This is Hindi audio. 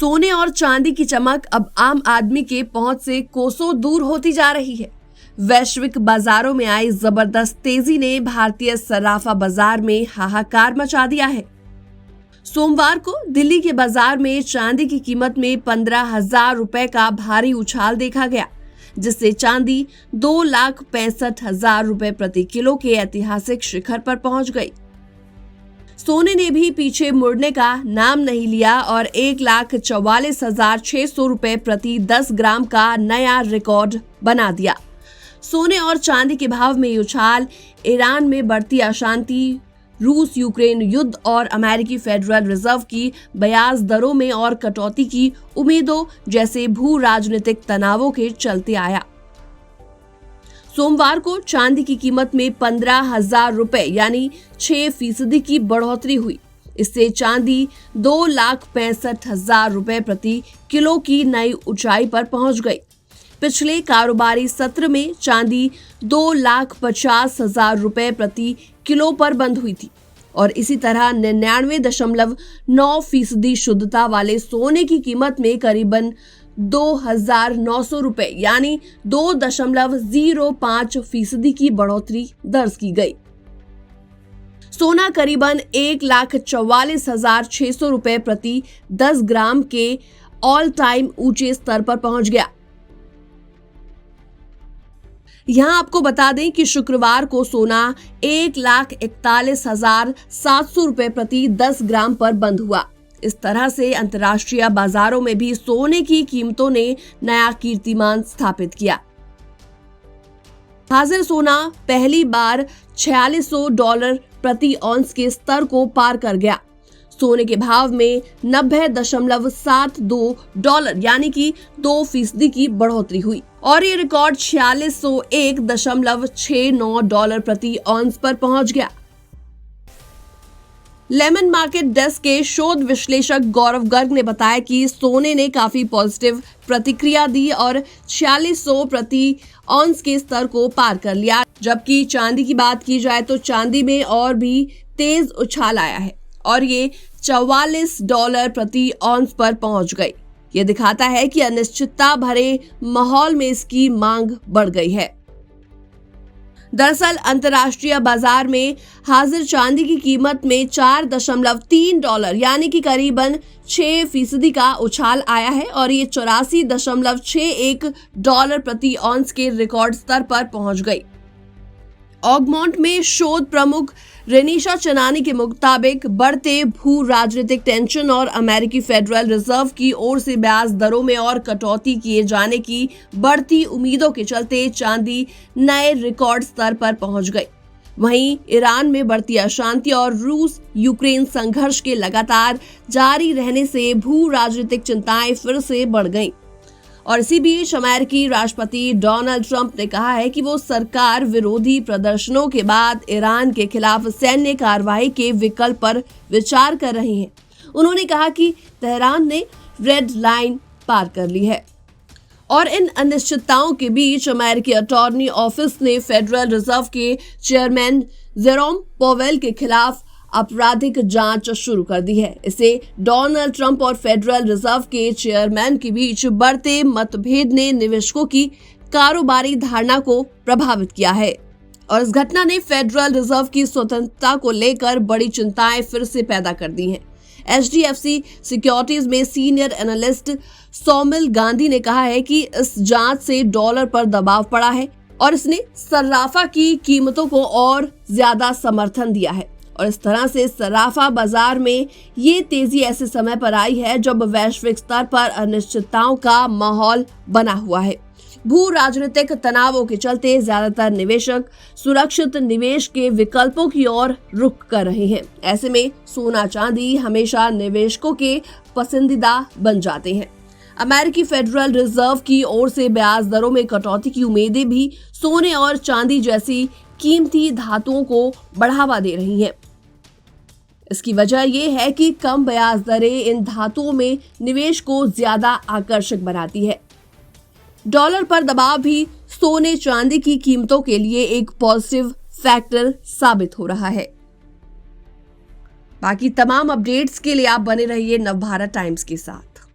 सोने और चांदी की चमक अब आम आदमी के पहुंच से कोसों दूर होती जा रही है। वैश्विक बाजारों में आई जबरदस्त तेजी ने भारतीय सराफा बाजार में हाहाकार मचा दिया है। सोमवार को दिल्ली के बाजार में चांदी की कीमत में 15,000 रुपए का भारी उछाल देखा गया, जिससे चांदी 2,65,000 रुपए प्रति किलो के ऐतिहासिक शिखर पर पहुंच गई। सोने ने भी पीछे मुड़ने का नाम नहीं लिया और 1,44,600 रुपए प्रति 10 ग्राम का नया रिकॉर्ड बना दिया। सोने और चांदी के भाव में उछाल ईरान में बढ़ती अशांति, रूस यूक्रेन युद्ध और अमेरिकी फेडरल रिजर्व की ब्याज दरों में और कटौती की उम्मीदों जैसे भू राजनीतिक तनावों के चलते आया। सोमवार को चांदी की कीमत में 15,000 रुपए यानी 6% की बढ़ोतरी हुई। इससे चांदी 2,65,000 रुपए प्रति किलो की नई ऊंचाई पर पहुंच गई। पिछले कारोबारी सत्र में चांदी 2,50,000 रुपए प्रति किलो पर बंद हुई थी और इसी तरह 99.9% शुद्धता वाले सोने की कीमत में करीबन 2,900 रुपए यानी 2.05% की बढ़ोतरी दर्ज की गई। सोना करीबन 1,44,600 रुपए प्रति 10 ग्राम के ऑल टाइम ऊंचे स्तर पर पहुंच गया। यहां आपको बता दें कि शुक्रवार को सोना 1,41,700 रुपए प्रति 10 ग्राम पर बंद हुआ। इस तरह से अंतर्राष्ट्रीय बाजारों में भी सोने की कीमतों ने नया कीर्तिमान स्थापित किया। हाजिर सोना पहली बार $4,600 प्रति औंस के स्तर को पार कर गया। सोने के भाव में $90.72 यानी कि 2% की बढ़ोतरी हुई और ये रिकॉर्ड $4,169 प्रति औंस पर पहुंच गया। लेमन मार्केट डेस्क के शोध विश्लेषक गौरव गर्ग ने बताया कि सोने ने काफी पॉजिटिव प्रतिक्रिया दी और 4,600 प्रति औंस के स्तर को पार कर लिया। जबकि चांदी की बात की जाए तो चांदी में और भी तेज उछाल आया है और ये $44 प्रति औंस पर पहुंच गई। ये दिखाता है कि अनिश्चितता भरे माहौल में इसकी मांग बढ़ गई है। दरअसल अंतर्राष्ट्रीय बाजार में हाजिर चांदी की कीमत में $4.3 यानी कि करीबन 6% का उछाल आया है और ये $84.61 प्रति औंस के रिकॉर्ड स्तर पर पहुंच गई। ऑगमोंट में शोध प्रमुख रेनिशा चनानी के मुताबिक बढ़ते भू राजनीतिक टेंशन और अमेरिकी फेडरल रिजर्व की ओर से ब्याज दरों में और कटौती किए जाने की बढ़ती उम्मीदों के चलते चांदी नए रिकॉर्ड स्तर पर पहुंच गई। वहीं ईरान में बढ़ती अशांति और रूस यूक्रेन संघर्ष के लगातार जारी रहने से भू राजनीतिक चिंताएं फिर से बढ़ गईं। और इसी बीच अमेरिकी राष्ट्रपति डोनाल्ड ट्रंप ने कहा है कि वो सरकार विरोधी प्रदर्शनों के बाद ईरान के खिलाफ सैन्य कार्रवाई के विकल्प पर विचार कर रहे हैं। उन्होंने कहा कि तेहरान ने रेड लाइन पार कर ली है। और इन अनिश्चितताओं के बीच अमेरिकी अटॉर्नी ऑफिस ने फेडरल रिजर्व के चेयरमैन जेरोम पोवेल के खिलाफ आपराधिक जांच शुरू कर दी है। इसे डोनाल्ड ट्रंप और फेडरल रिजर्व के चेयरमैन के बीच बढ़ते मतभेद ने निवेशकों की कारोबारी धारणा को प्रभावित किया है और इस घटना ने फेडरल रिजर्व की स्वतंत्रता को लेकर बड़ी चिंताएं फिर से पैदा कर दी हैं। HDFC सिक्योरिटीज में सीनियर एनालिस्ट सौमिल गांधी ने कहा है कि इस जांच से डॉलर पर दबाव पड़ा है और इसने सराफा की कीमतों को और ज्यादा समर्थन दिया है और इस तरह से सराफा बाजार में ये तेजी ऐसे समय पर आई है जब वैश्विक स्तर पर अनिश्चितताओं का माहौल बना हुआ है। भू राजनीतिक तनावों के चलते ज्यादातर निवेशक सुरक्षित निवेश के विकल्पों की ओर रुख कर रहे हैं। ऐसे में सोना चांदी हमेशा निवेशकों के पसंदीदा बन जाते हैं। अमेरिकी फेडरल रिजर्व की ओर से ब्याज दरों में कटौती की उम्मीदें भी सोने और चांदी जैसी कीमती धातुओं को बढ़ावा दे रही हैं। इसकी वजह यह है कि कम ब्याज दरें इन धातुओं में निवेश को ज्यादा आकर्षक बनाती है। डॉलर पर दबाव भी सोने चांदी की कीमतों के लिए एक पॉजिटिव फैक्टर साबित हो रहा है। बाकी तमाम अपडेट्स के लिए आप बने रहिए नवभारत टाइम्स के साथ।